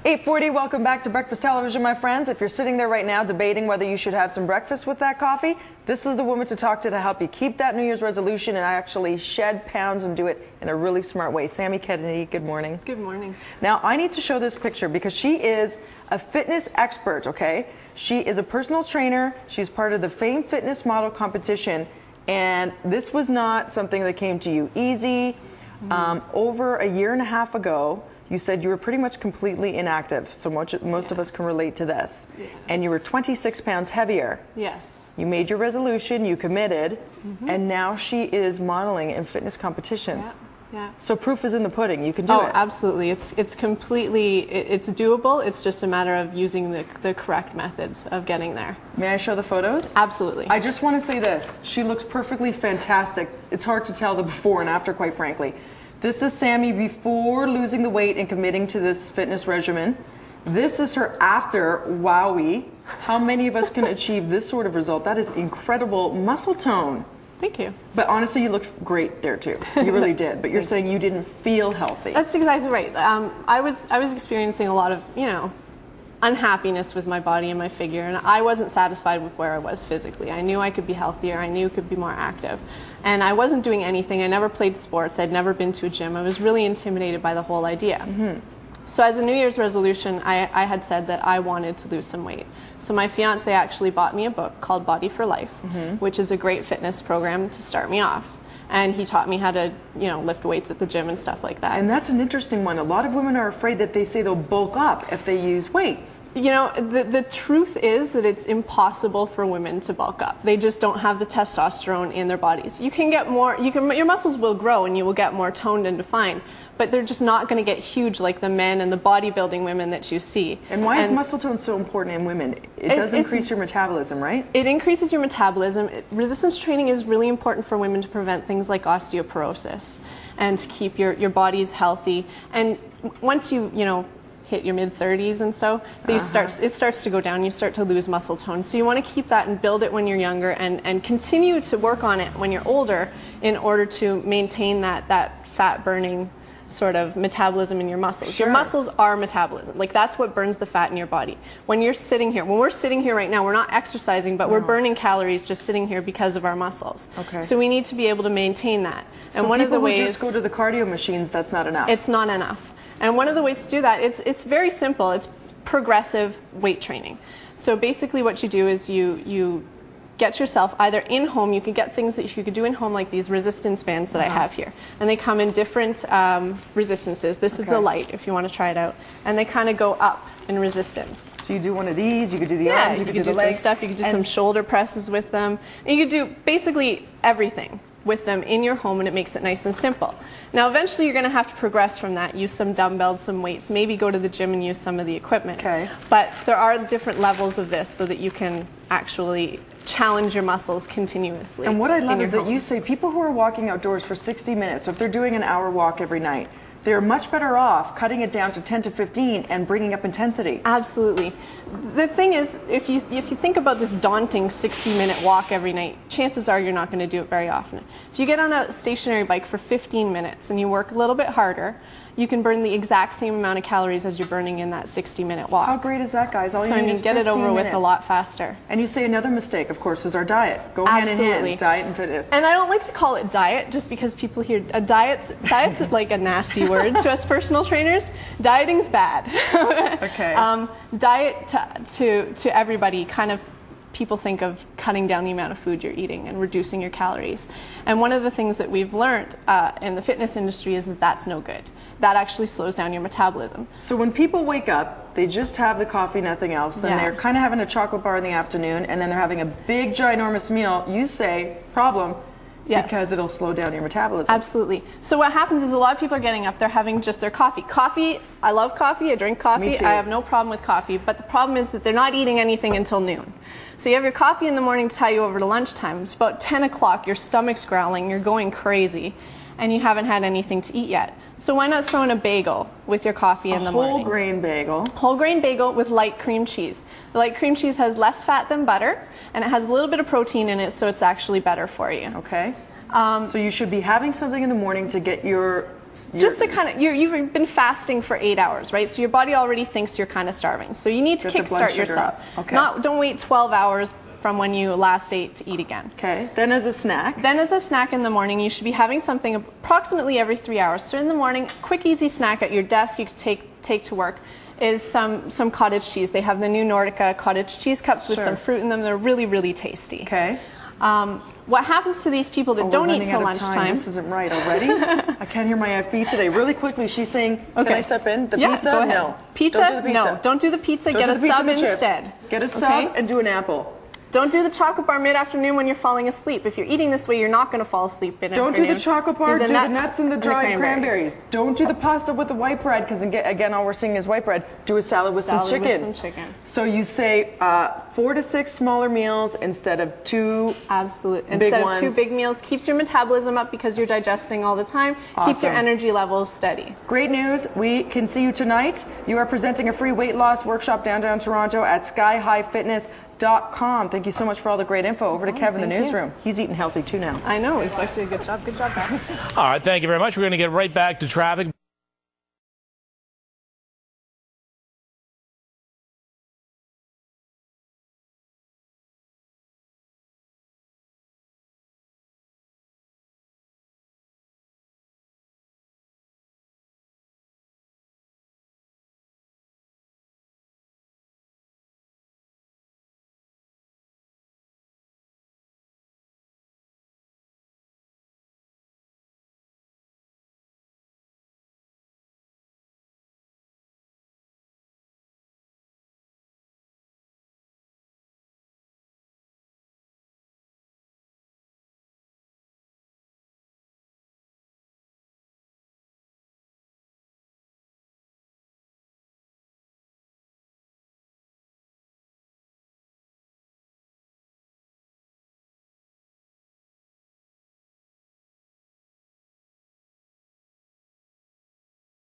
8:40, welcome back to Breakfast Television, my friends. If you're sitting there right now debating whether you should have some breakfast with that coffee, this is the woman to talk to help you keep that New Year's resolution and actually shed pounds and do it in a really smart way. Sammy Kennedy, good morning. Good morning. Now, I need to show this picture because she is a fitness expert, okay? She is a personal trainer. She's part of the Fame Fitness Model Competition, and this was not something that came to you easy. Over a year and a half ago, you said you were pretty much completely inactive, so most of us can relate to this. Yes. And you were 26 pounds heavier. Yes. You made your resolution, you committed, and now she is modeling in fitness competitions. Yeah. So proof is in the pudding. You can do it. Oh, absolutely. It's completely, it's doable. It's just a matter of using the correct methods of getting there. May I show the photos? Absolutely. I just want to say this. She looks perfectly fantastic. It's hard to tell the before and after, quite frankly. This is Sammy before losing the weight and committing to this fitness regimen. This is her after. Wowie. How many of us can achieve this sort of result? That is incredible muscle tone. Thank you. But honestly, you looked great there too. You really did. But you're saying you didn't feel healthy. That's exactly right. I was experiencing a lot of, unhappiness with my body and my figure, and I wasn't satisfied with where I was physically. I knew I could be healthier. I knew I could be more active. And I wasn't doing anything. I never played sports. I'd never been to a gym. I was really intimidated by the whole idea. So as a New Year's resolution, I had said that I wanted to lose some weight. So my fiance actually bought me a book called Body for Life, which is a great fitness program to start me off. And he taught me how to, lift weights at the gym and stuff like that. And that's an interesting one. A lot of women are afraid that they say they'll bulk up if they use weights. The truth is that it's impossible for women to bulk up. They just don't have the testosterone in their bodies. You can get more, your muscles will grow and you will get more toned and defined, but they're just not going to get huge like the men and the bodybuilding women that you see. And why is muscle tone so important in women? It does increase your metabolism, right? It increases your metabolism. Resistance training is really important for women to prevent things like osteoporosis and to keep your bodies healthy. And once you hit your mid-30s and so, it starts to go down. You start to lose muscle tone. So you want to keep that and build it when you're younger and continue to work on it when you're older in order to maintain that fat burning sort of metabolism in your muscles. Sure. Your muscles are metabolism. Like, that's what burns the fat in your body. When we're sitting here right now, we're not exercising, but we're burning calories just sitting here because of our muscles. Okay. So we need to be able to maintain that. So and one of the ways, who just go to the cardio machines, that's not enough. It's not enough. And one of the ways to do that, it's very simple. It's progressive weight training. So basically what you do is you get yourself either in home. You can get things that you could do in home, like these resistance bands that I have here. And they come in different resistances. This is the light, if you want to try it out. And they kind of go up in resistance. So you do one of these, you could do the arms, you could do the legs. Some stuff, you could do some shoulder presses with them. And you could do basically everything with them in your home, and it makes it nice and simple. Now eventually you're going to have to progress from that, use some dumbbells, some weights, maybe go to the gym and use some of the equipment. Okay. But there are different levels of this so that you can actually challenge your muscles continuously. And what I love is that you say people who are walking outdoors for 60 minutes, so if they're doing an hour walk every night, they're much better off cutting it down to 10 to 15 and bringing up intensity. Absolutely. The thing is, if you think about this daunting 60-minute walk every night, chances are you're not going to do it very often. If you get on a stationary bike for 15 minutes and you work a little bit harder, you can burn the exact same amount of calories as you're burning in that 60-minute walk. How great is that, guys? So you get it over with a lot faster. And you say another mistake, of course, is our diet. Go hand in hand, diet and fitness. And I don't like to call it diet just because people hear diet's like a nasty word to us personal trainers. Dieting's bad. Okay. Diet to everybody, kind of, people think of cutting down the amount of food you're eating and reducing your calories. And one of the things that we've learned in the fitness industry is that that's no good. That actually slows down your metabolism. So when people wake up, they just have the coffee, nothing else, then they're kind of having a chocolate bar in the afternoon, and then they're having a big, ginormous meal. You say, problem, because it'll slow down your metabolism. Absolutely. So what happens is a lot of people are getting up, they're having just their coffee. Coffee, I love coffee, I drink coffee, Me too. I have no problem with coffee, but the problem is that they're not eating anything until noon. So you have your coffee in the morning to tie you over to lunchtime. It's about 10 o'clock, your stomach's growling, you're going crazy, and you haven't had anything to eat yet. So why not throw in a bagel with your coffee in the morning? A whole grain bagel. Whole grain bagel with light cream cheese. The light cream cheese has less fat than butter, and it has a little bit of protein in it, so it's actually better for you. Okay. So you should be having something in the morning to get your Just to kind of, you've been fasting for 8 hours, right? So your body already thinks you're kind of starving. So you need to kickstart yourself. Okay. Don't wait 12 hours from when you last ate to eat again. Okay. Then as a snack? Then as a snack in the morning, you should be having something approximately every 3 hours. So in the morning, quick, easy snack at your desk you could take to work is some cottage cheese. They have the new Nordica cottage cheese cups with some fruit in them. They're really, really tasty. Okay. What happens to these people that don't eat till lunchtime? This isn't right already. I can't hear my FB today. Really quickly, she's saying, can I step in? The pizza? Go ahead. No. Pizza? Don't do the pizza. No. Don't do the pizza. Don't Get do a the pizza sub and the instead. Chips. Get a sub and do an apple. Don't do the chocolate bar mid-afternoon when you're falling asleep. If you're eating this way, you're not going to fall asleep mid-afternoon. Don't do the chocolate bar, do the nuts and the dried cranberries. Don't do the pasta with the white bread, because again, all we're seeing is white bread. Do a salad with some chicken. So you say 4 to 6 smaller meals instead of 2 Instead of 2 big meals. Keeps your metabolism up because you're digesting all the time. Awesome. Keeps your energy levels steady. Great news. We can see you tonight. You are presenting a free weight loss workshop downtown Toronto at skyhighfitness.com. Thank you so much for all the great info. Over to Kevin in the newsroom. He's eating healthy too now. I know. He's about to do a good job. Good job, guys. All right. Thank you very much. We're going to get right back to traffic.